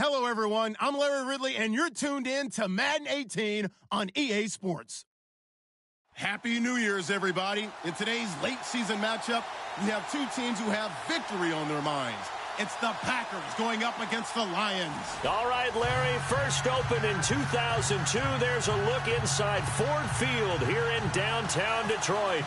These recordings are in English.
Hello, everyone. I'm Larry Ridley, and you're tuned in to Madden 18 on EA Sports. Happy New Year's, everybody. In today's late season matchup, we have two teams who have victory on their minds. It's the Packers going up against the Lions. All right, Larry, first opened in 2002. There's a look inside Ford Field here in downtown Detroit.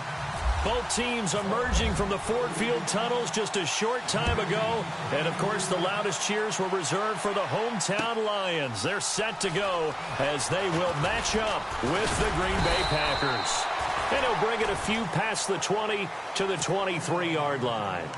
Both teams emerging from the Ford Field tunnels just a short time ago. And, of course, the loudest cheers were reserved for the hometown Lions. They're set to go as they will match up with the Green Bay Packers. And he'll bring it a few past the 20 to the 23-yard line.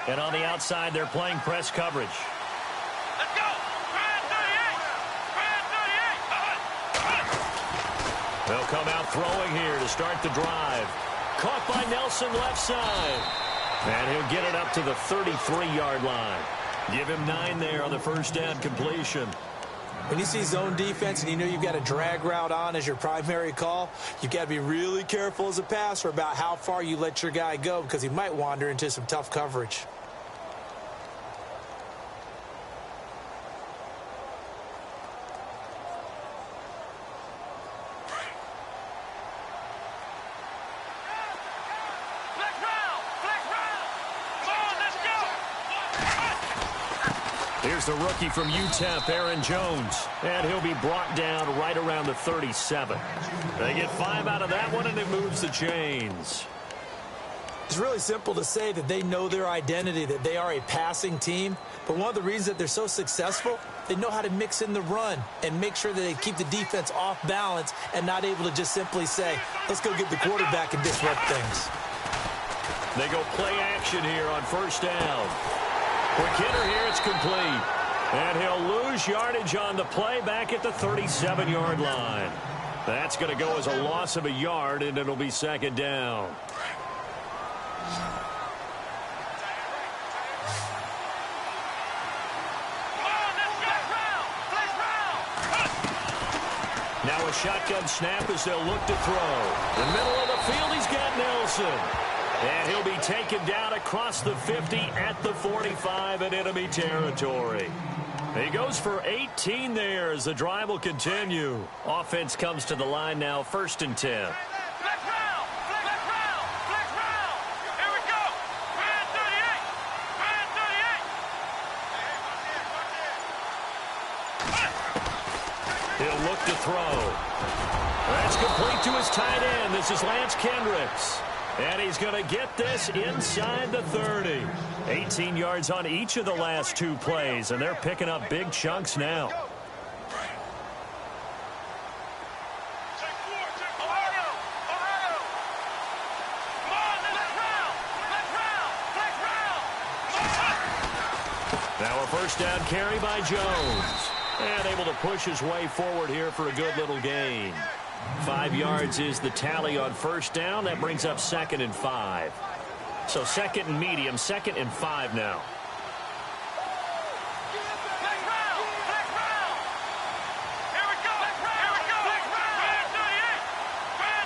And on the outside, they're playing press coverage. Let's go! Brad 38! They'll come out throwing here to start the drive. Caught by Nelson left side. And he'll get it up to the 33-yard line. Give him 9 there on the first down completion. When you see zone defense and you know you've got a drag route on as your primary call, you've got to be really careful as a passer about how far you let your guy go because he might wander into some tough coverage. Here's the rookie from UTEP, Aaron Jones. And he'll be brought down right around the 37. They get 5 out of that one, and it moves the chains. It's really simple to say that they know their identity, that they are a passing team. But one of the reasons that they're so successful, they know how to mix in the run and make sure that they keep the defense off balance and not able to just simply say, let's go get the quarterback and disrupt things. They go play action here on first down. Quick hitter here, it's complete. And he'll lose yardage on the play back at the 37-yard line. That's going to go as a loss of a yard, and it'll be second down. Now a shotgun snap as they'll look to throw. In the middle of the field, he's got Nelson. And he'll be taken down across the 50 at the 45 in enemy territory. He goes for 18 there as the drive will continue. Offense comes to the line now, 1st and 10. Flex round! Here we go! Brad 38! He'll look to throw. That's complete to his tight end. This is Lance Kendricks. And he's going to get this inside the 30. 18 yards on each of the last 2 plays, and they're picking up big chunks now. Now a first down carry by Jones. And able to push his way forward here for a good little gain. 5 yards is the tally on first down. That brings up 2nd and 5. So 2nd and medium, 2nd and 5 now.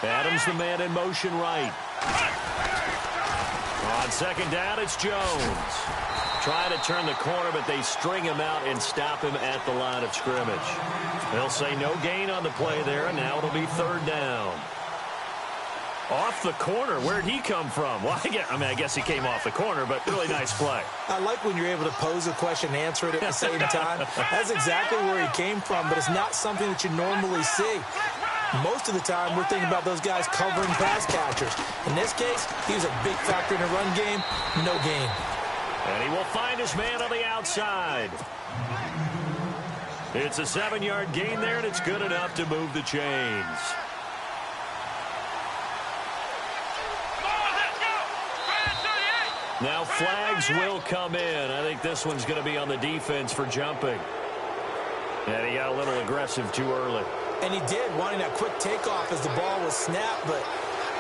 Adams the man in motion right. On second down, it's Jones. Try to turn the corner, but they string him out and stop him at the line of scrimmage. They'll say no gain on the play there, and now it'll be 3rd down. Off the corner, where'd he come from? Well, I guess he came off the corner, but really nice play. I like when you're able to pose a question and answer it at the same time. That's exactly where he came from, but it's not something that you normally see. Most of the time, we're thinking about those guys covering pass catchers. In this case, he was a big factor in the run game. No gain. And he will find his man on the outside. It's a 7-yard gain there, and it's good enough to move the chains. Now flags will come in. I think this one's going to be on the defense for jumping. And he got a little aggressive too early. And he did, wanting that quick takeoff as the ball was snapped, but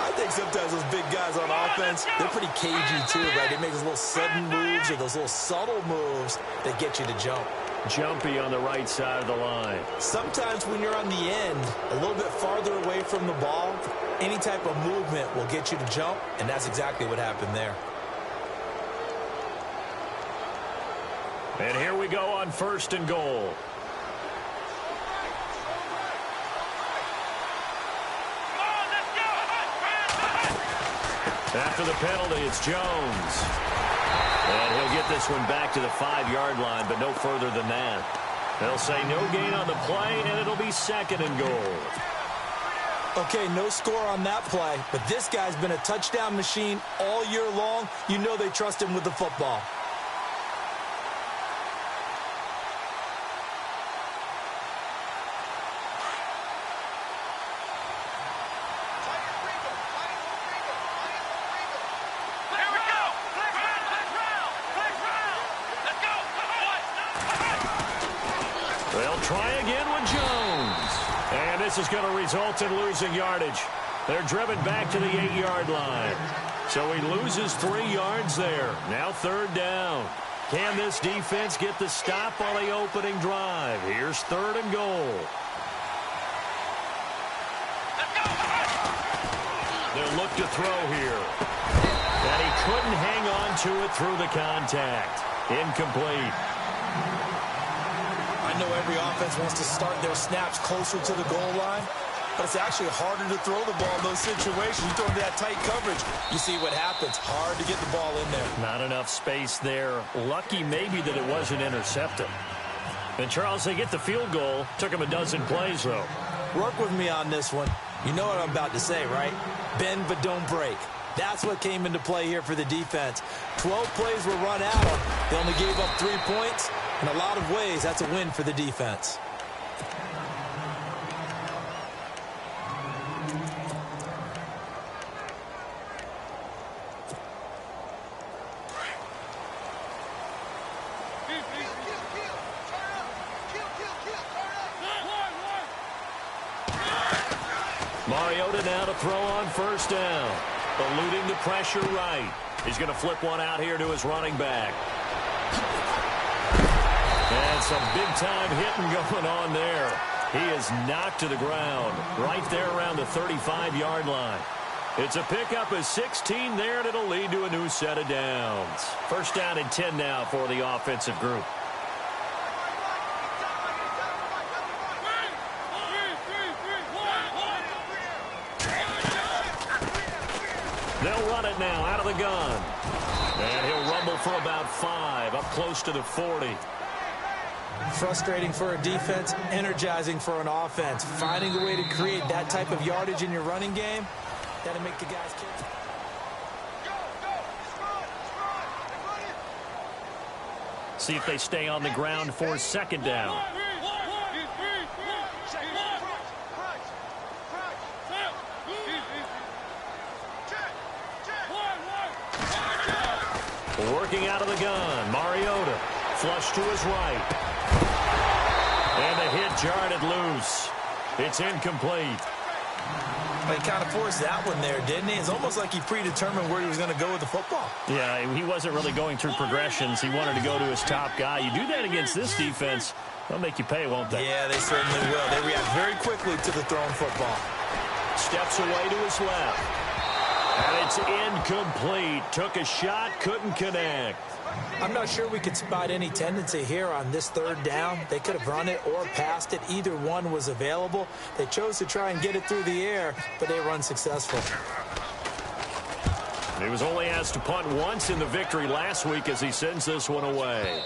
I think sometimes those big guys on offense, they're pretty cagey too, right? They make those little sudden moves or those little subtle moves that get you to jump. Jumpy on the right side of the line. Sometimes when you're on the end, a little bit farther away from the ball, any type of movement will get you to jump, and that's exactly what happened there. And here we go on 1st and goal. After the penalty, it's Jones. And he'll get this one back to the 5-yard line, but no further than that. They'll say no gain on the play, and it'll be 2nd and goal. Okay, no score on that play, but this guy's been a touchdown machine all year long. You know they trust him with the football. They'll try again with Jones. And this is going to result in losing yardage. They're driven back to the 8-yard line. So he loses 3 yards there. Now 3rd down. Can this defense get the stop on the opening drive? Here's 3rd and goal. They'll look to throw here. And he couldn't hang on to it through the contact. Incomplete. I know every offense wants to start their snaps closer to the goal line, but it's actually harder to throw the ball in those situations. You throw into that tight coverage, you see what happens. Hard to get the ball in there. Not enough space there. Lucky maybe that it wasn't intercepted. And Charles, they get the field goal. Took him a dozen plays, though. Work with me on this one. You know what I'm about to say, right? Bend but don't break. That's what came into play here for the defense. 12 plays were run at them. They only gave up 3 points. In a lot of ways, that's a win for the defense. Mariota now to throw on 1st down. Eluding the pressure right. He's going to flip one out here to his running back. And some big-time hitting going on there. He is knocked to the ground right there around the 35-yard line. It's a pickup of 16 there, and it'll lead to a new set of downs. 1st down and 10 now for the offensive group. They'll run it now out of the gun. And he'll rumble for about 5, up close to the 40. Frustrating for a defense, energizing for an offense. Finding a way to create that type of yardage in your running game, that'll make the guys kick. See if they stay on the ground for 2nd down. Working out of the gun, Mariota. Flush to his right. And the hit jarred it loose. It's incomplete. He kind of forced that one there, didn't he? It's almost like he predetermined where he was going to go with the football. Yeah, he wasn't really going through progressions. He wanted to go to his top guy. You do that against this defense, they'll make you pay, won't they? Yeah, they certainly will. They react very quickly to the thrown football. Steps away to his left. And it's incomplete. Took a shot, couldn't connect. I'm not sure we could spot any tendency here on this 3rd down. They could have run it or passed it. Either one was available. They chose to try and get it through the air, but they were unsuccessful. He was only asked to punt once in the victory last week as he sends this one away.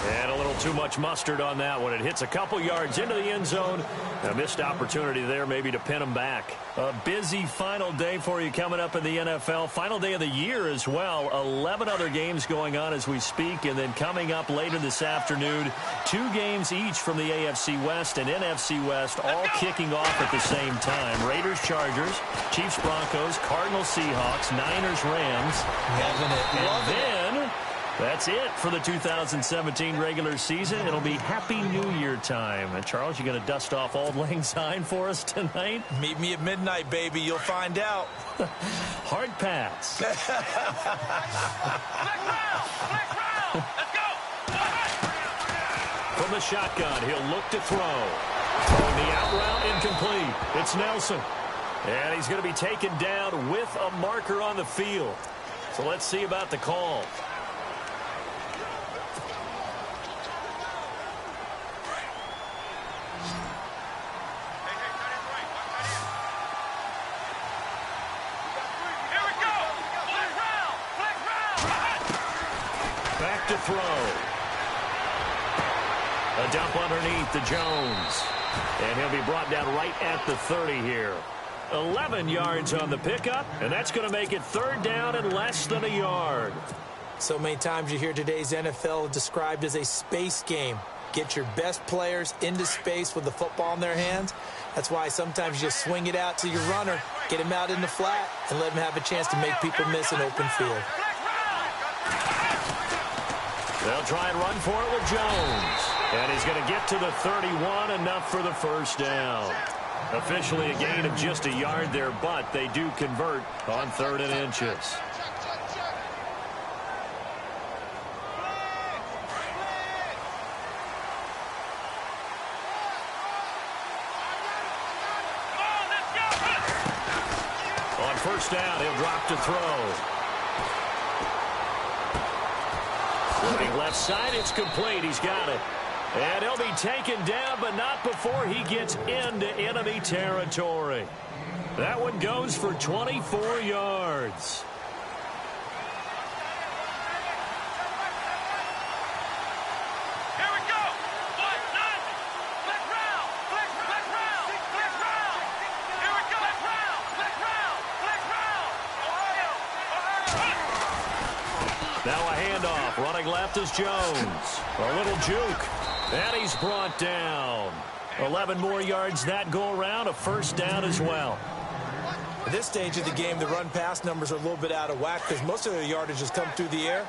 And a little too much mustard on that one. It hits a couple yards into the end zone. A missed opportunity there maybe to pin him back. A busy final day for you coming up in the NFL. Final day of the year as well. 11 other games going on as we speak. And then coming up later this afternoon, 2 games each from the AFC West and NFC West, all kicking off at the same time. Raiders, Chargers, Chiefs, Broncos, Cardinals, Seahawks, Niners, Rams. Loving it. And then That's it for the 2017 regular season. It'll be Happy New Year time. And Charles, you going to dust off Auld Lang Syne for us tonight? Meet me at midnight, baby. You'll find out. Hard pass. Black round. Let's go. From the shotgun, he'll look to throw. Throwing the out route incomplete. It's Nelson. And he's going to be taken down with a marker on the field. So let's see about the call. Back to throw. A dump underneath to Jones. And he'll be brought down right at the 30 here. 11 yards on the pickup, and that's going to make it third down and less than a yard. So many times you hear today's NFL described as a space game. Get your best players into space with the football in their hands. That's why sometimes you just swing it out to your runner, get him out in the flat, and let him have a chance to make people miss an open field. They'll try and run for it with Jones. And he's going to get to the 31, enough for the first down. Officially a gain of just a yard there, but they do convert on 3rd and inches. On first down, he'll drop to throw. Looking left side, it's complete. He's got it. And he'll be taken down, but not before he gets into enemy territory. That one goes for 24 yards. Here we go. Black round. Black round. Here we go. Black round. Ohio. Now a handoff. Running left is Jones. A little juke. And he's brought down. 11 more yards that go around. A first down as well. At this stage of the game, the run-pass numbers are a little bit out of whack because most of their yardage has come through the air.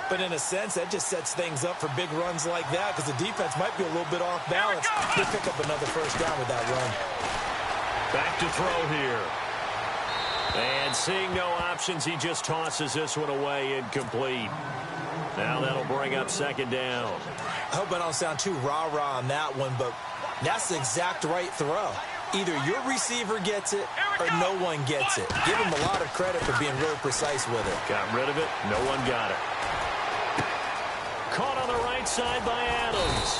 But in a sense, that just sets things up for big runs like that because the defense might be a little bit off balance. They pick up another first down with that run. Back to throw here. And seeing no options, he just tosses this one away, incomplete. Now that'll bring up second down. I hope I don't sound too rah-rah on that one, but that's the exact right throw. Either your receiver gets it or no one gets it. Give him a lot of credit for being really precise with it. Got rid of it. No one got it. Caught on the right side by Adams.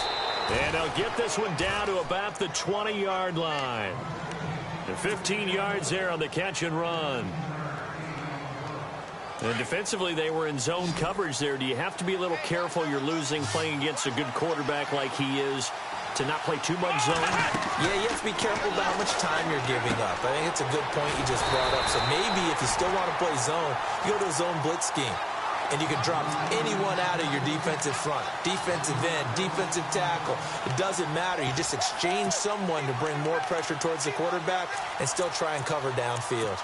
And he'll get this one down to about the 20-yard line. And 15 yards there on the catch and run. And defensively, they were in zone coverage there. Do you have to be a little careful? You're losing playing against a good quarterback like he is to not play too much zone? Yeah, you have to be careful about how much time you're giving up. I think it's a good point you just brought up. So maybe if you still want to play zone, you go to a zone blitz scheme. And you can drop anyone out of your defensive front. Defensive end, defensive tackle. It doesn't matter. You just exchange someone to bring more pressure towards the quarterback and still try and cover downfield.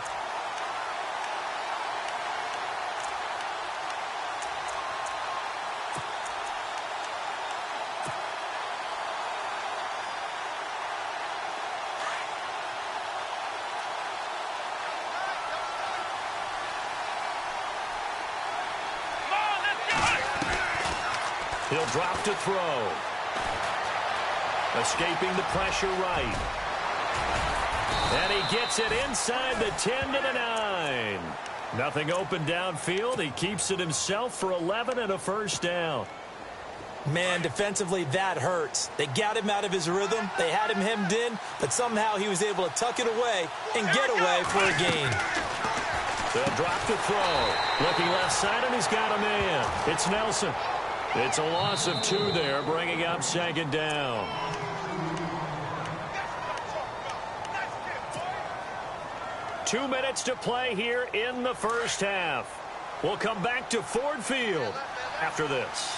He'll drop to throw. Escaping the pressure right. And he gets it inside the 10 to the 9. Nothing open downfield. He keeps it himself for 11 and a first down. Man, defensively, that hurts. They got him out of his rhythm. They had him hemmed in, but somehow he was able to tuck it away and get away for a gain. They'll drop to throw. Looking left side, and he's got a man. It's Nelson. It's a loss of 2 there, bringing up second down. Two minutes to play here in the first half. We'll come back to Ford Field after this.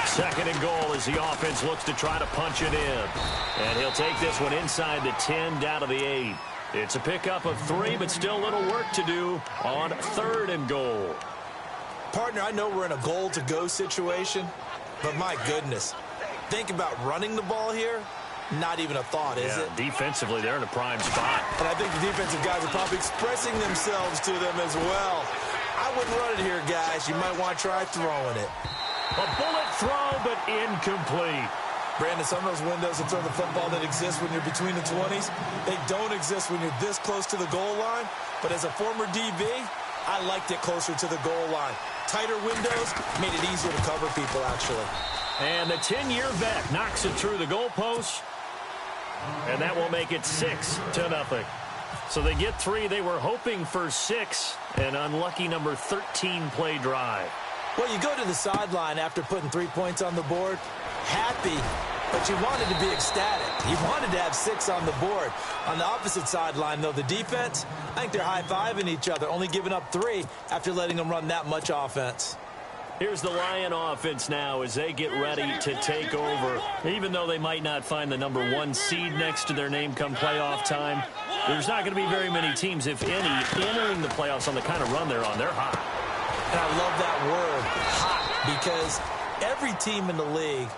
Second and goal as the offense looks to try to punch it in. And he'll take this one inside the 10 down to the 8. It's a pickup of 3, but still a little work to do on 3rd and goal. Partner, I know we're in a goal-to-go situation, but my goodness, think about running the ball here. Not even a thought, is it? Defensively, they're in a prime spot. And I think the defensive guys are probably expressing themselves to them as well. I wouldn't run it here, guys. You might want to try throwing it. A bullet throw, but incomplete. Brandon, some of those windows to throw the football that exist when you're between the 20s, they don't exist when you're this close to the goal line. But as a former DB, I liked it closer to the goal line. Tighter windows made it easier to cover people, actually. And the 10-year vet knocks it through the goalpost. And that will make it 6-0. So they get 3. They were hoping for 6. An unlucky number 13 play drive. Well, you go to the sideline after putting 3 points on the board, happy, but you wanted to be ecstatic. You wanted to have 6 on the board. On the opposite sideline, though, the defense, I think they're high-fiving each other, only giving up 3 after letting them run that much offense. Here's the Lion offense now as they get ready to take over. Even though they might not find the number 1 seed next to their name come playoff time, there's not going to be very many teams, if any, entering the playoffs on the kind of run they're on. They're hot. And I love that word, hot, because every team in the league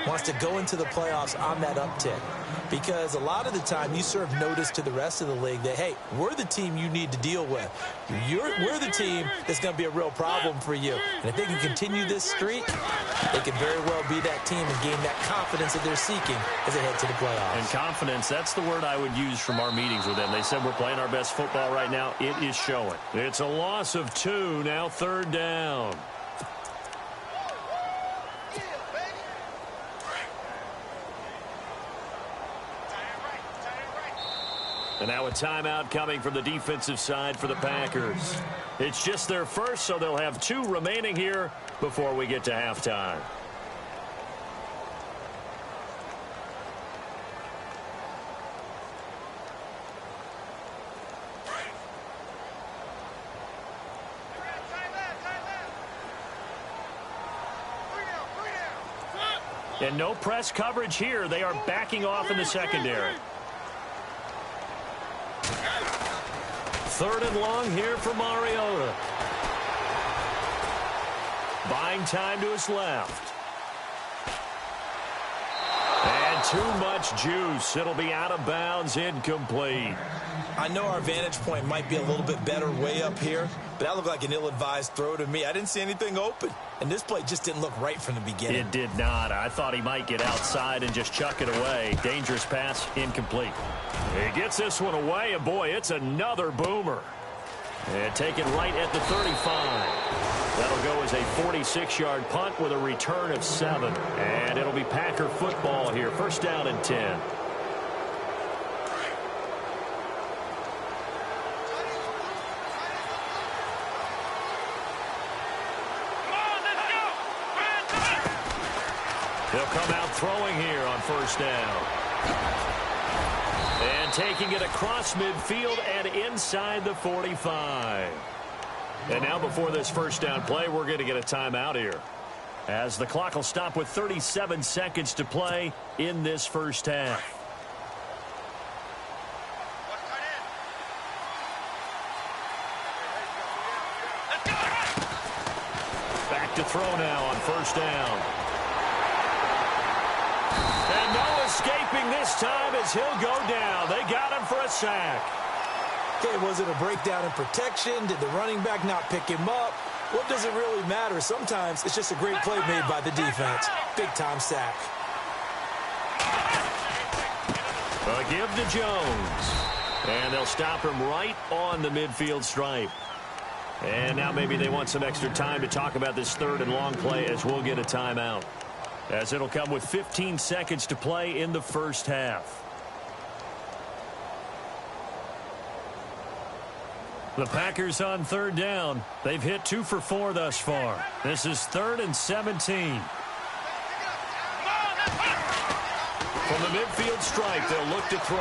wants to go into the playoffs on that uptick. Because a lot of the time you serve notice to the rest of the league that, hey, we're the team you need to deal with. We're the team that's going to be a real problem for you. And if they can continue this streak, they can very well be that team and gain that confidence that they're seeking as they head to the playoffs. And confidence, that's the word I would use from our meetings with them. They said we're playing our best football right now. It is showing. It's a loss of 2, now 3rd down. And now a timeout coming from the defensive side for the Packers. It's just their first, so they'll have 2 remaining here before we get to halftime. And no press coverage here. They are backing off in the secondary. 3rd and long here for Mariota. Buying time to his left. And too much juice. It'll be out of bounds, incomplete. I know our vantage point might be a little bit better way up here, but that looked like an ill-advised throw to me. I didn't see anything open, and this play just didn't look right from the beginning. It did not. I thought he might get outside and just chuck it away. Dangerous pass, incomplete. He gets this one away, and boy, it's another boomer. And taken right at the 35. That'll go as a 46-yard punt with a return of 7. And it'll be Packer football here. 1st down and 10. They'll come out throwing here on 1st down. And taking it across midfield and inside the 45. And now before this 1st down play, we're going to get a timeout here, as the clock will stop with 37 seconds to play in this 1st half. Back to throw now on 1st down. And no escaping this time as he'll go down. They got him for a sack. Okay, was it a breakdown in protection? Did the running back not pick him up? What does it really matter? Sometimes it's just a great play made by the defense. Big-time sack. A give to Jones. And they'll stop him right on the midfield stripe. And now maybe they want some extra time to talk about this 3rd and long play, as we'll get a timeout, as it'll come with 15 seconds to play in the 1st half. The Packers on 3rd down. They've hit 2 for 4 thus far. This is 3rd and 17. From the midfield stripe, they'll look to throw.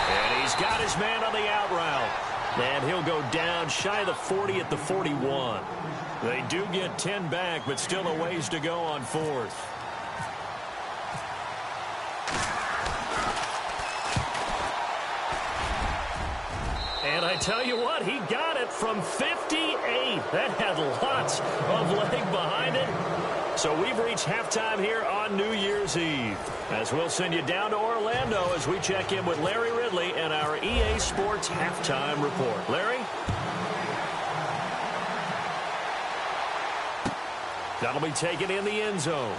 And he's got his man on the out route. And he'll go down shy of the 40 at the 41. They do get 10 back, but still a ways to go on 4th. And I tell you what, he got it from 58. That had lots of leg behind it. So we've reached halftime here on New Year's Eve. As we'll send you down to Orlando as we check in with Larry Ridley and our EA Sports Halftime Report. Larry? That'll be taken in the end zone.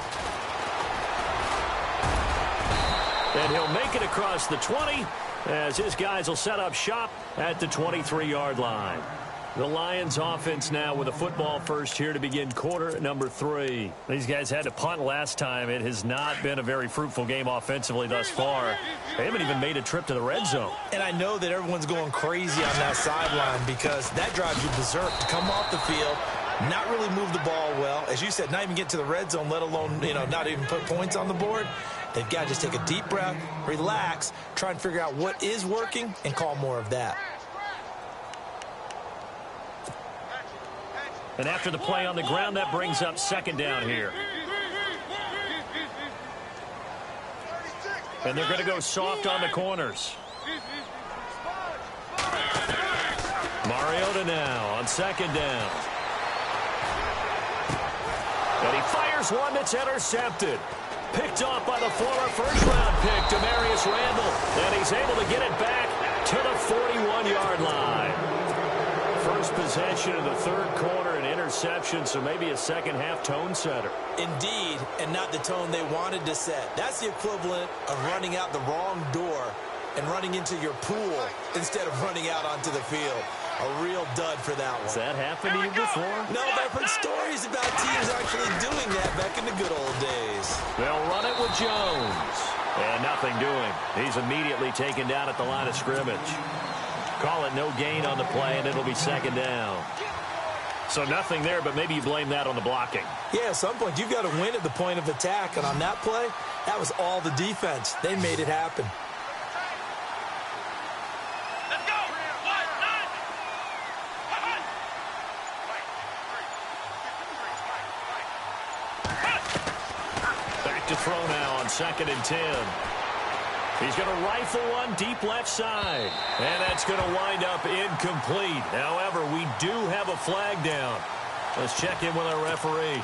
And he'll make it across the 20 as his guys will set up shop at the 23-yard line. The Lions offense now with a football first here to begin quarter number 3. These guys had to punt last time. It has not been a very fruitful game offensively thus far. They haven't even made a trip to the red zone. And I know that everyone's going crazy on that sideline because that drives you berserk to come off the field, not really move the ball well. As you said, not even get to the red zone, let alone, not even put points on the board. They've got to just take a deep breath, relax, try and figure out what is working, and call more of that. And after the play on the ground, that brings up second down here. And they're going to go soft on the corners. Mariota now on second down. And he fires one that's intercepted. Picked off by the former first-round pick, Demarius Randall. And he's able to get it back to the 41-yard line. First possession of the third quarter, an interception, so maybe a second-half tone setter. Indeed, and not the tone they wanted to set. That's the equivalent of running out the wrong door and running into your pool instead of running out onto the field. A real dud for that one. Has that happened to you before? No, but I've heard stories about teams actually doing that back in the good old days. They'll run it with Jones. And nothing doing. He's immediately taken down at the line of scrimmage. Call it no gain on the play, and it'll be second down. So nothing there, but maybe you blame that on the blocking. Yeah, at some point, you've got to win at the point of attack. And on that play, that was all the defense. They made it happen. Let's go. Back to throw now on 2nd and 10. He's going to rifle one deep left side. And that's going to wind up incomplete. However, we do have a flag down. Let's check in with our referee.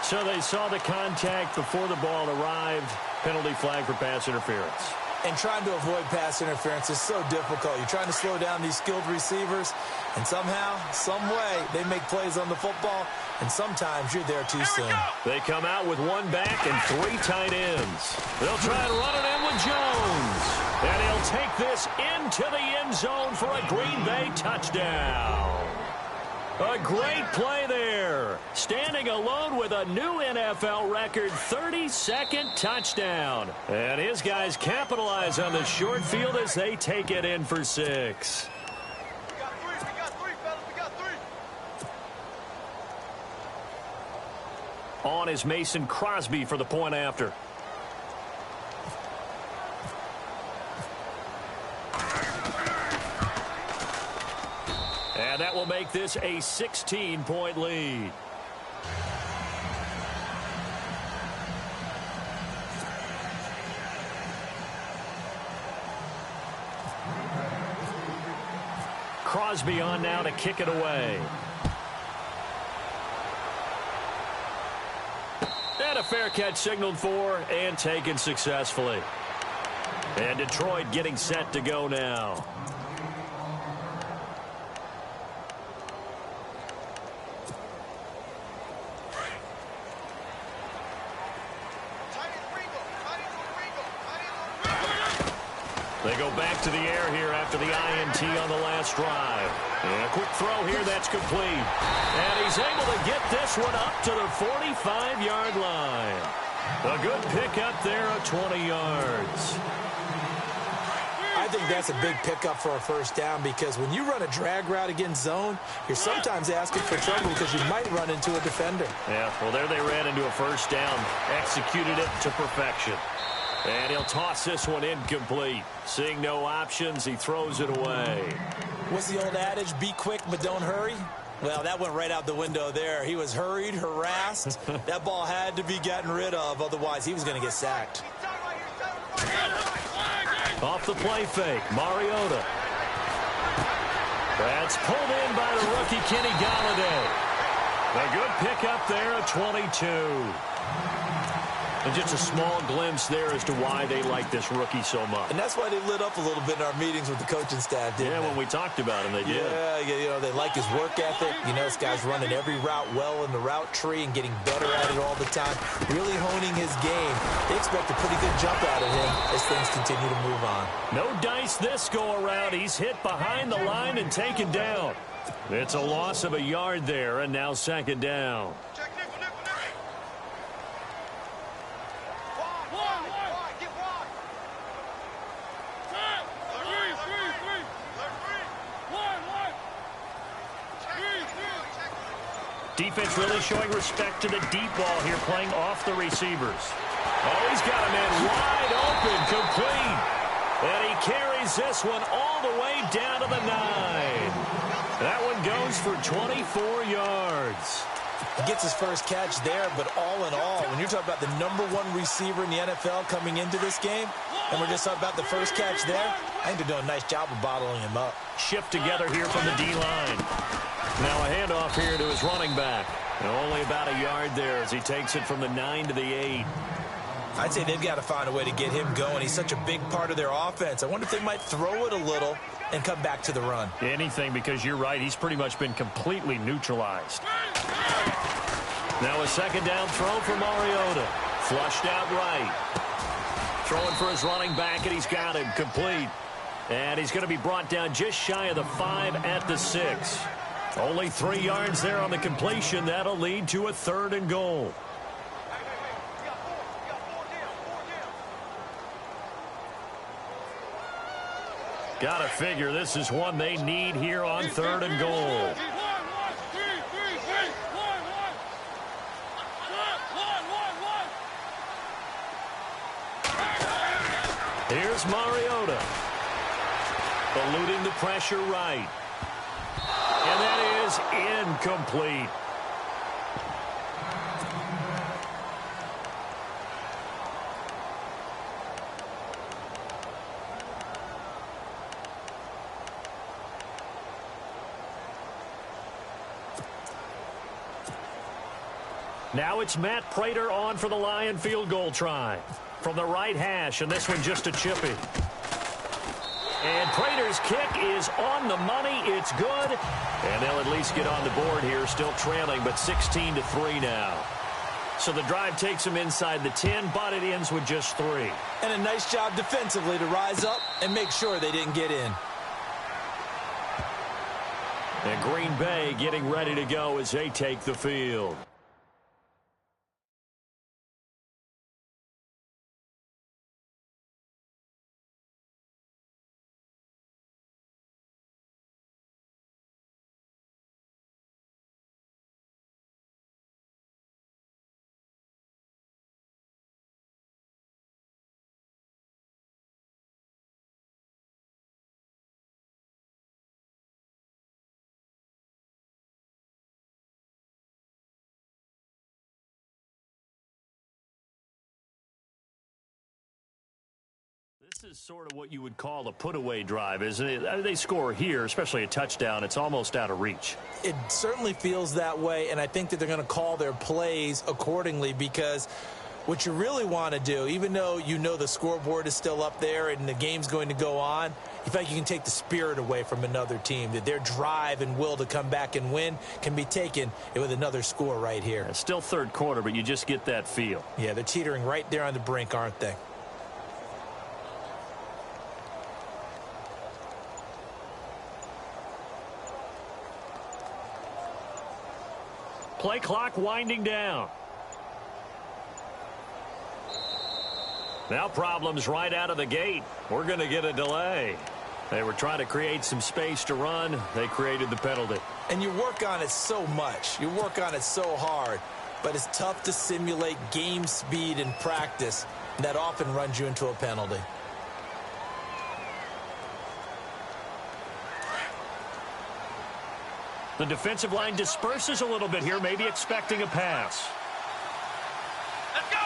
So they saw the contact before the ball arrived. Penalty flag for pass interference. And trying to avoid pass interference is so difficult. You're trying to slow down these skilled receivers, and somehow, some way, they make plays on the football, and sometimes you're there too soon. They come out with one back and 3 tight ends. They'll try and run it in with Jones. And he'll take this into the end zone for a Green Bay touchdown. A great play there. Standing alone with a new NFL record 32nd touchdown. And his guys capitalize on the short field as they take it in for 6. We got three, fellas. We got 3. On is Mason Crosby for the point after. And that will make this a 16-point lead. Crosby on now to kick it away. And a fair catch signaled for and taken successfully. And Detroit getting set to go now. They go back to the air here after the INT on the last drive. And a quick throw here that's complete. And he's able to get this one up to the 45-yard line. A good pickup there of 20 yards. I think that's a big pickup for a first down because when you run a drag route against zone, you're sometimes asking for trouble because you might run into a defender. Yeah, well, there they ran into a first down. Executed it to perfection. And he'll toss this one incomplete. Seeing no options, he throws it away. What's the old adage, be quick but don't hurry? Well, that went right out the window there. He was hurried, harassed. That ball had to be gotten rid of, otherwise he was going to get sacked. Off the play fake, Mariota. That's pulled in by the rookie Kenny Galladay. A good pickup there at 22. And just a small glimpse there as to why they like this rookie so much. And that's why they lit up a little bit in our meetings with the coaching staff, didn't they? When we talked about him, they did. Yeah, they like his work ethic. This guy's running every route well in the route tree and getting better at it all the time, really honing his game. They expect a pretty good jump out of him as things continue to move on. No dice this go-around. He's hit behind the line and taken down. It's a loss of a yard there, and now second down. Check nickel. Wide. Get wide. Defense really showing respect to the deep ball here, playing off the receivers. Oh, he's got him in wide open, complete. And he carries this one all the way down to the 9. That one goes for 24 yards. He gets his first catch there, but all in all, when you're talking about the #1 receiver in the NFL coming into this game, and we're just talking about the first catch there, I think they're doing a nice job of bottling him up. Shift together here from the D-line. Now a handoff here to his running back. And only about a yard there as he takes it from the 9 to the 8. I'd say they've got to find a way to get him going. He's such a big part of their offense. I wonder if they might throw it a little and come back to the run. Anything, because you're right. He's pretty much been completely neutralized. Now a second down throw for Mariota. Flushed out right. Throwing for his running back, and he's got him complete. And he's going to be brought down just shy of the 5 at the 6. Only 3 yards there on the completion. That'll lead to a 3rd and goal. Gotta figure this is one they need here on 3rd and goal. Here's Mariota. Eluding the pressure right. And that is incomplete. Now it's Matt Prater on for the Lion field goal try. From the right hash, and this one just a chippy. And Prater's kick is on the money. It's good. And they'll at least get on the board here, still trailing, but 16-3 now. So the drive takes them inside the 10, but it ends with just 3. And a nice job defensively to rise up and make sure they didn't get in. And Green Bay getting ready to go as they take the field. This is sort of what you would call a put-away drive, isn't it? They score here, especially a touchdown. It's almost out of reach. It certainly feels that way, and I think that they're going to call their plays accordingly, because what you really want to do, even though you know the scoreboard is still up there and the game's going to go on, you feel like you can take the spirit away from another team, that their drive and will to come back and win can be taken with another score right here. It's still third quarter, but you just get that feel. Yeah, they're teetering right there on the brink, aren't they? Play clock winding down. Now problems right out of the gate. We're going to get a delay. They were trying to create some space to run. They created the penalty. And you work on it so much. You work on it so hard. But it's tough to simulate game speed in practice. That often runs you into a penalty. The defensive line disperses a little bit here, maybe expecting a pass. Let's go.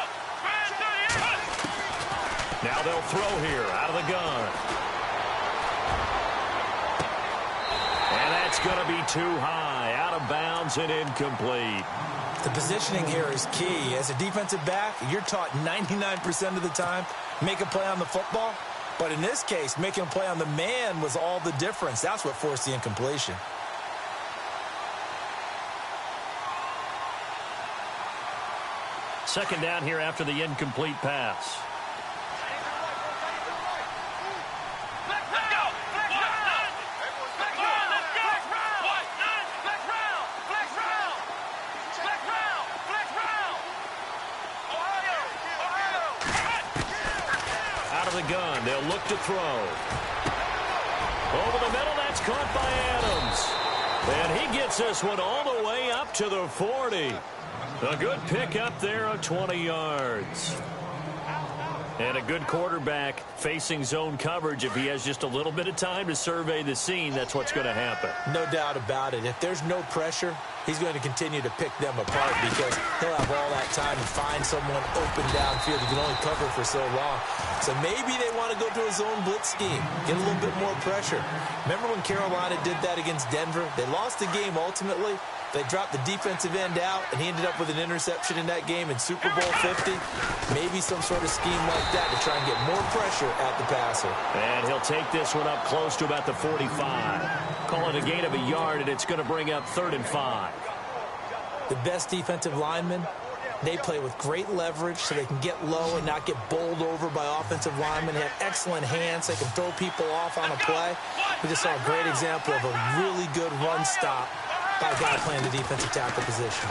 Now they'll throw here out of the gun. And That's going to be too high, out of bounds and incomplete. The positioning here is key. As a defensive back, you're taught 99% of the time, make a play on the football. But in this case, making a play on the man was all the difference. That's what forced the incompletion. Second down here after the incomplete pass. Out of the gun, they'll look to throw. Over the middle, that's caught by Adams. And he gets this one all the way up to the 40. A good pick up there of 20 yards. And a good quarterback facing zone coverage. If he has just a little bit of time to survey the scene, that's what's going to happen. No doubt about it. If there's no pressure, he's going to continue to pick them apart because he'll have all that time to find someone open downfield. He can only cover for so long. So maybe they want to go to a zone blitz scheme, get a little bit more pressure. Remember when Carolina did that against Denver? They lost the game ultimately. They dropped the defensive end out, and he ended up with an interception in that game in Super Bowl 50. Maybe some sort of scheme like that to try and get more pressure at the passer. And he'll take this one up close to about the 45. Call it a gain of a yard, and it's going to bring up 3rd and 5. The best defensive linemen, they play with great leverage so they can get low and not get bowled over by offensive linemen. They have excellent hands. They can throw people off on a play. We just saw a great example of a really good run stop by a guy playing the defensive tackle position.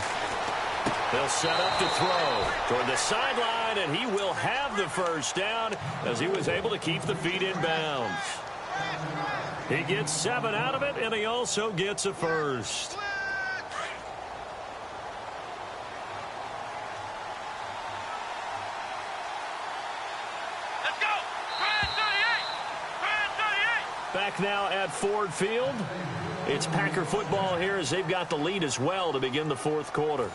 They'll set up to throw toward the sideline, and he will have the first down as he was able to keep the feet in bounds. He gets 7 out of it, and he also gets a first. Let's go! Grand 38! Grand 38! Back now at Ford Field. It's Packer football here as they've got the lead as well to begin the 4th quarter.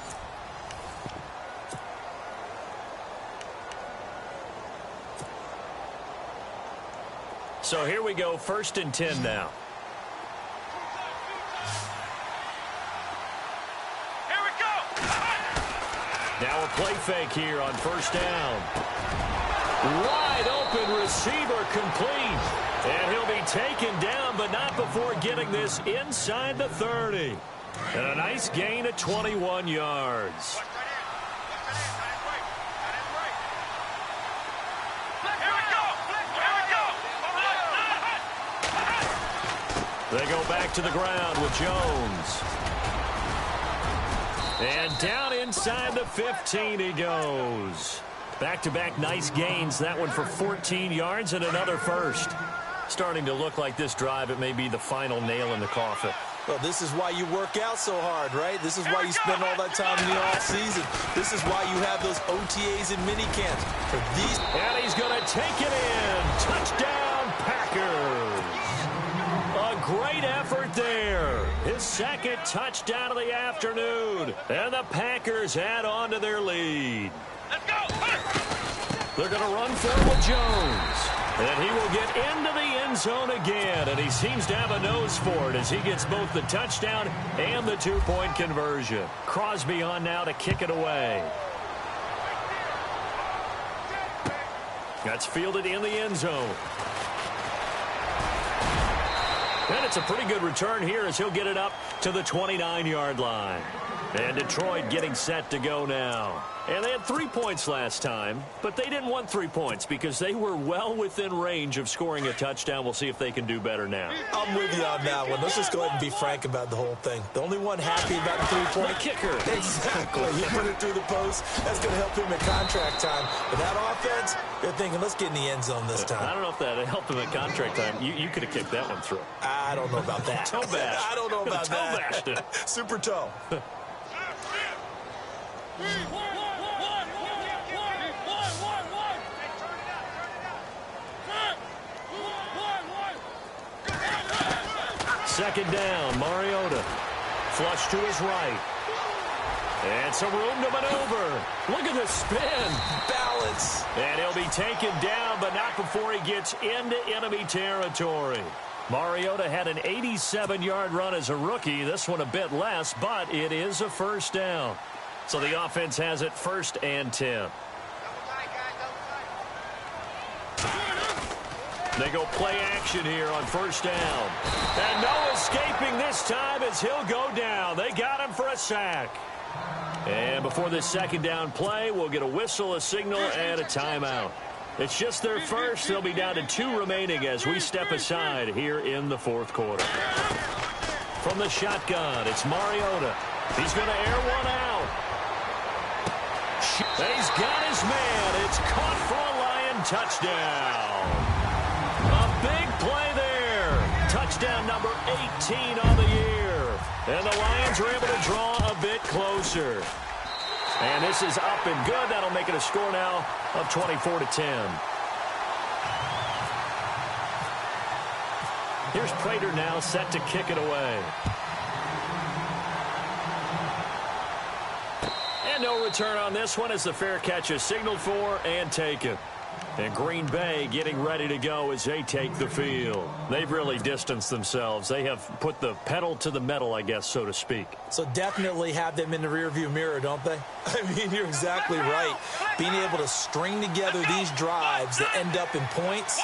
So here we go, 1st and 10 now. Here we go! Now a play fake here on 1st down. Wide open receiver complete. And he'll be taken down, but not before getting this inside the 30. And a nice gain of 21 yards. They go back to the ground with Jones. And down inside the 15 he goes. Back-to-back nice gains. That one for 14 yards and another first. Starting to look like this drive, it may be the final nail in the coffin. Well, this is why you work out so hard, right? This is why you spend all that time in the offseason. This is why you have those OTAs and minicamps. For these. And he's going to take it in. Touchdown, Packers. A great effort there. His 2nd touchdown of the afternoon. And the Packers add on to their lead. Let's go! They're going to run for it with Jones. And he will get into the end zone again. And he seems to have a nose for it as he gets both the touchdown and the 2-point conversion. Crosby on now to kick it away. That's fielded in the end zone. And it's a pretty good return here as he'll get it up to the 29-yard line. And Detroit getting set to go now. And they had 3 points last time, but they didn't want 3 points because they were well within range of scoring a touchdown. We'll see if they can do better now. I'm with you on that one. Let's just go ahead and be frank about the whole thing. The only one happy about the 3-point. The kicker. Exactly. He put it through the post. That's going to help him at contract time. But that offense, they're thinking, let's get in the end zone this time. I don't know if that helped him at contract time. You could have kicked that one through. I don't know about that. Toe bash. I don't know about toe that. bashed it. Super toe. Second down, Mariota. Flush to his right. And some room to maneuver. Look at the spin. Balance. And he'll be taken down, but not before he gets into enemy territory. Mariota had an 87-yard run as a rookie. This one a bit less, but it is a first down. So the offense has it 1st and 10. They go play action here on 1st down. And no escaping this time as he'll go down. They got him for a sack. And before this 2nd down play, we'll get a whistle, a signal, and a timeout. It's just their first. They'll be down to 2 remaining as we step aside here in the 4th quarter. From the shotgun, it's Mariota. He's going to air one out. He's got his man. It's caught for a Lion touchdown. A big play there. Touchdown number 18 on the year. And the Lions are able to draw a bit closer. And this is up and good. That'll make it a score now of 24-10. Here's Prater now set to kick it away. And no return on this one as the fair catch is signaled for and taken. And Green Bay getting ready to go as they take the field. They've really distanced themselves. They have put the pedal to the metal, I guess, so to speak. So definitely have them in the rearview mirror, don't they? I mean, you're exactly right. Being able to string together these drives that end up in points,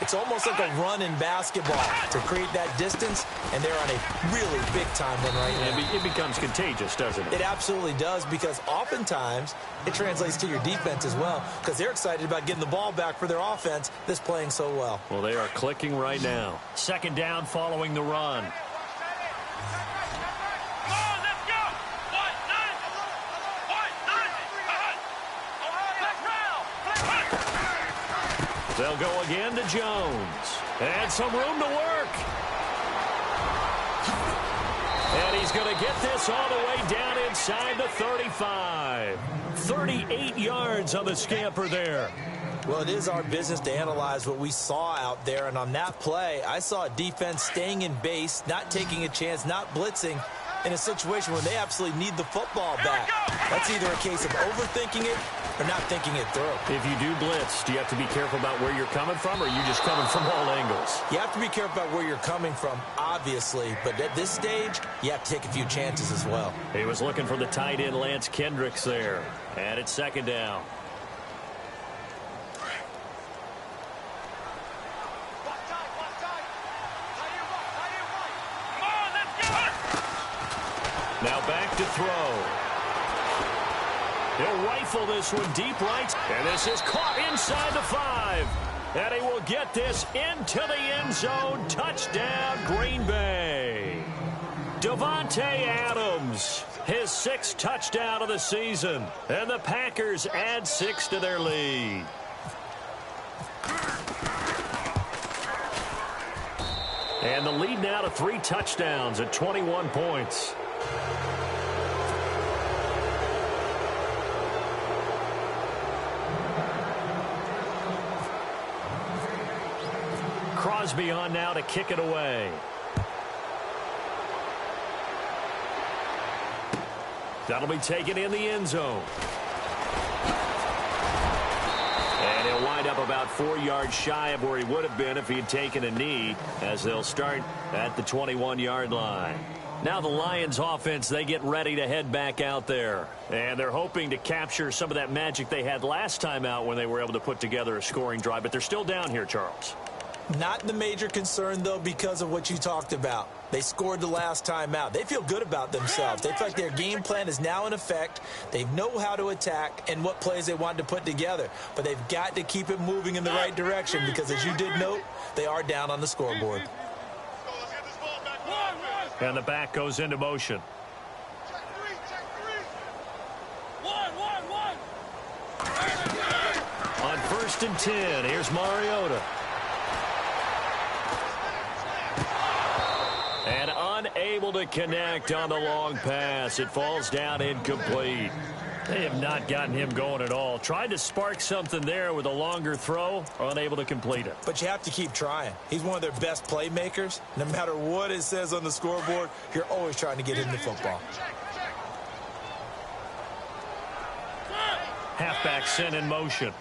it's almost like a run in basketball to create that distance, and they're on a really big-time one right now. It becomes contagious, doesn't it? It absolutely does, because oftentimes it translates to your defense as well, because they're excited about getting the ball back for their offense that's playing so well. Well, they are clicking right now. 2nd down following the run. They'll go again to Jones. And some room to work. And he's going to get this all the way down inside the 35. 38 yards on the scamper there. Well, it is our business to analyze what we saw out there. And on that play, I saw a defense staying in base, not taking a chance, not blitzing in a situation where they absolutely need the football back. That's either a case of overthinking it or not thinking it through. If you do blitz, do you have to be careful about where you're coming from, or are you just coming from all angles? You have to be careful about where you're coming from, obviously. But at this stage, you have to take a few chances as well. He was looking for the tight end, Lance Kendricks, there. And it's 2nd down. Now back to throw. He'll rifle this one deep right. And this is caught inside the 5. And he will get this into the end zone. Touchdown, Green Bay. Davante Adams, his 6th touchdown of the season. And the Packers add 6 to their lead. And the lead now to 3 touchdowns at 21 points. Crosby on now to kick it away. That'll be taken in the end zone. And he'll wind up about 4 yards shy of where he would have been if he had taken a knee, as they'll start at the 21-yard line. Now the Lions offense, they get ready to head back out there. And they're hoping to capture some of that magic they had last time out when they were able to put together a scoring drive. But they're still down here, Charles. Not the major concern, though, because of what you talked about. They scored the last time out. They feel good about themselves. They feel like their game plan is now in effect. They know how to attack and what plays they want to put together. But they've got to keep it moving in the right direction because, as you did note, they are down on the scoreboard. And the back goes into motion. On 1st and 10, here's Mariota. And unable to connect on the long pass. It falls down incomplete. They have not gotten him going at all. Tried to spark something there with a longer throw, unable to complete it. But you have to keep trying. He's one of their best playmakers. No matter what it says on the scoreboard, you're always trying to get him the football. Halfback sent in motion.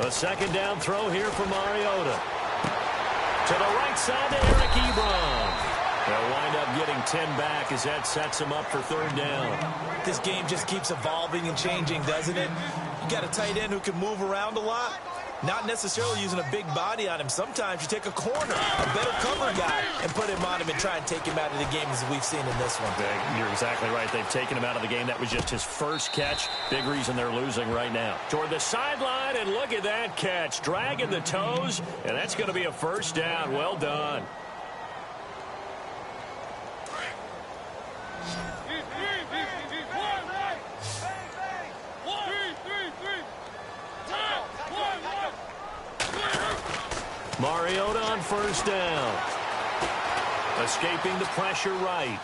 A 2nd down throw here for Mariota. To the right side to Eric Ebron. They'll wind up getting 10 back as that sets him up for third down. This game just keeps evolving and changing, doesn't it? You got a tight end who can move around a lot. Not necessarily using a big body on him. Sometimes you take a corner, a better cover guy, and put him on him and try and take him out of the game as we've seen in this one. You're exactly right. They've taken him out of the game. That was just his first catch. Big reason they're losing right now. Toward the sideline, and look at that catch. Dragging the toes, and that's going to be a first down. Well done. Mariota on first down. Escaping the pressure right.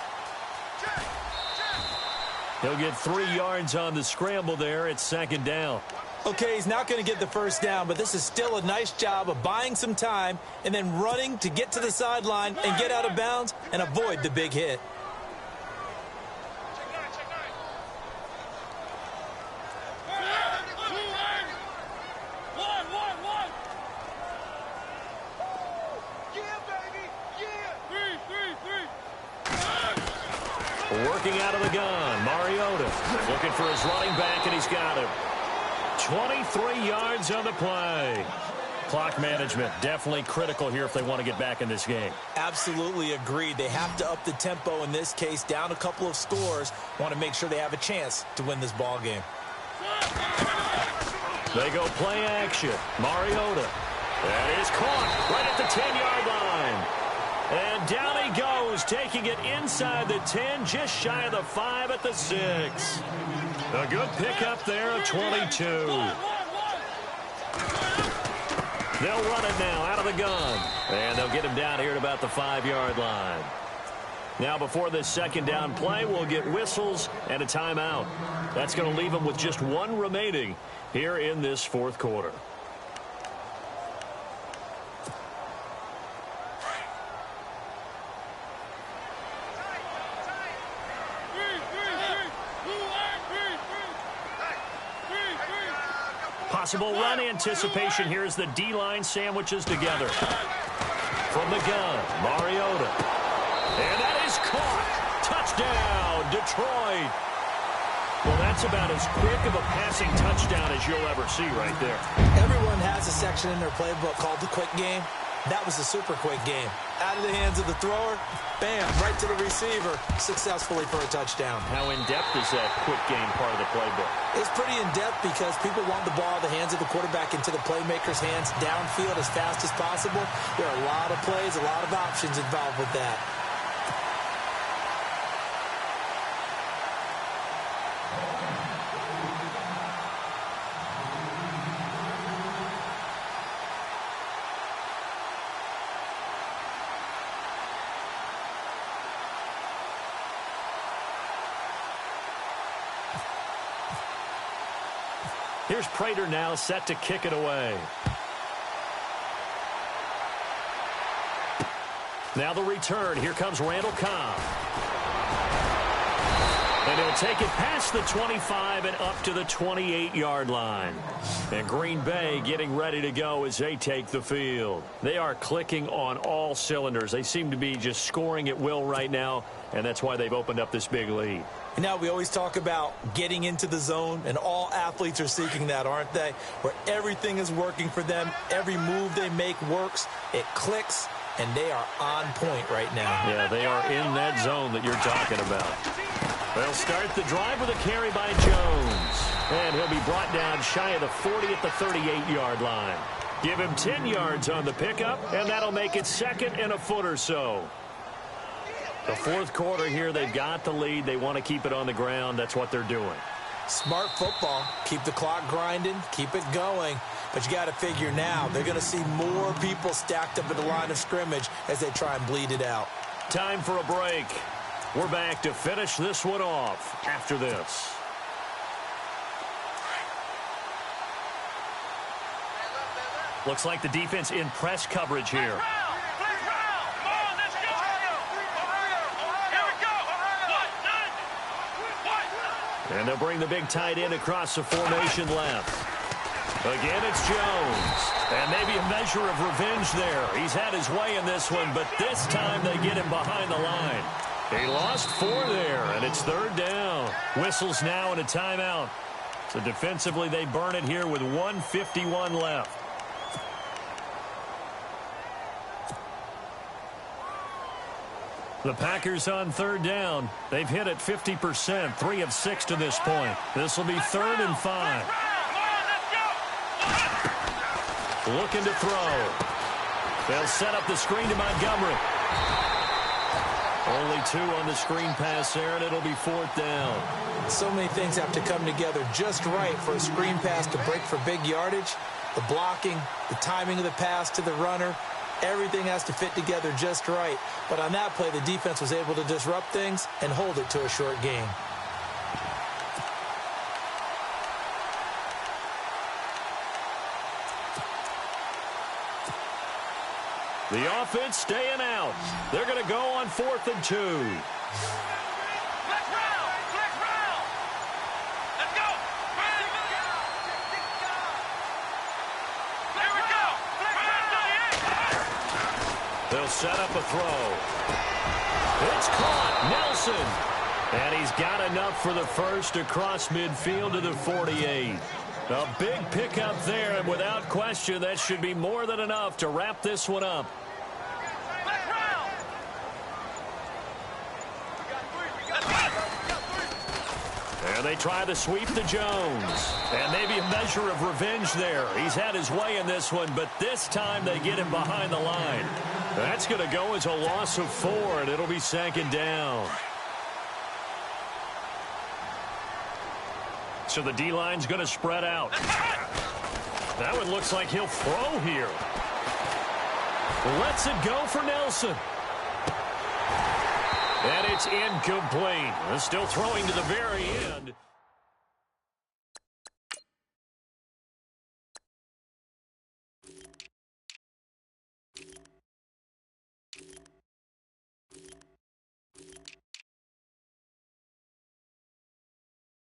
He'll get 3 yards on the scramble there at second down. Okay, he's not going to get the first down, but this is still a nice job of buying some time and then running to get to the sideline and get out of bounds and avoid the big hit. Working out of the gun, Mariota looking for his running back, and he's got him. 23 yards on the play. Clock management definitely critical here if they want to get back in this game. Absolutely agreed. They have to up the tempo in this case, down a couple of scores. Want to make sure they have a chance to win this ball game. They go play action. Mariota. That is caught right at the 10-yard line. And down he goes, taking it inside the 10, just shy of the 5 at the 6. A good pickup there of 22. They'll run it now out of the gun. And they'll get him down here at about the 5-yard line. Now before this second down play, we'll get whistles and a timeout. That's going to leave them with just 1 remaining here in this fourth quarter. Possible run anticipation here as the D-line sandwiches together. From the gun, Mariota. And that is caught. Touchdown, Detroit. Well, that's about as quick of a passing touchdown as you'll ever see right there. Everyone has a section in their playbook called the quick game. That was a super quick game. Out of the hands of the thrower, bam, right to the receiver, successfully for a touchdown. How in-depth is that quick game part of the playbook? It's pretty in-depth because people want the ball out of the hands of the quarterback into the playmaker's hands downfield as fast as possible. There are a lot of plays, a lot of options involved with that. Here's Prater now set to kick it away. Now the return. Here comes Randall Cobb. And he'll take it past the 25 and up to the 28-yard line. And Green Bay getting ready to go as they take the field. They are clicking on all cylinders. They seem to be just scoring at will right now, and that's why they've opened up this big lead. And now we always talk about getting into the zone, and all athletes are seeking that, aren't they? Where everything is working for them, every move they make works, it clicks, and they are on point right now. Yeah, they are in that zone that you're talking about. They'll start the drive with a carry by Jones. And he'll be brought down shy of the 40 at the 38-yard line. Give him 10 yards on the pickup, and that'll make it second and a foot or so. The fourth quarter here, they've got the lead. They want to keep it on the ground. That's what they're doing. Smart football. Keep the clock grinding. Keep it going. But you got to figure now, they're going to see more people stacked up at the line of scrimmage as they try and bleed it out. Time for a break. We're back to finish this one off after this. Looks like the defense in press coverage here. And they'll bring the big tight end across the formation left. Again, it's Jones. And maybe a measure of revenge there. He's had his way in this one, but this time they get him behind the line. He lost 4 there, and it's 3rd down. Whistles now and a timeout. So defensively, they burn it here with 1:51 left. The Packers on 3rd down. They've hit it 50%, 3 of 6 to this point. This will be 3rd and 5. Looking to throw. They'll set up the screen to Montgomery. Only 2 on the screen pass there, and it'll be 4th down. So many things have to come together just right for a screen pass to break for big yardage. The blocking, the timing of the pass to the runner, everything has to fit together just right. But on that play, the defense was able to disrupt things and hold it to a short gain. The offense staying out. They're going to go on 4th and 2. Let's round. Let's go. Here we go. They'll set up a throw. It's caught. Nelson. And he's got enough for the first across midfield to the 48. A big pickup there, and without question, that should be more than enough to wrap this one up. And they try the sweep to Jones. And maybe a measure of revenge there. He's had his way in this one, but this time they get him behind the line. That's going to go as a loss of 4, and it'll be 2nd down. So the D-line's going to spread out. That one looks like he'll throw here. Lets it go for Nelson. And it's incomplete. Still throwing to the very end.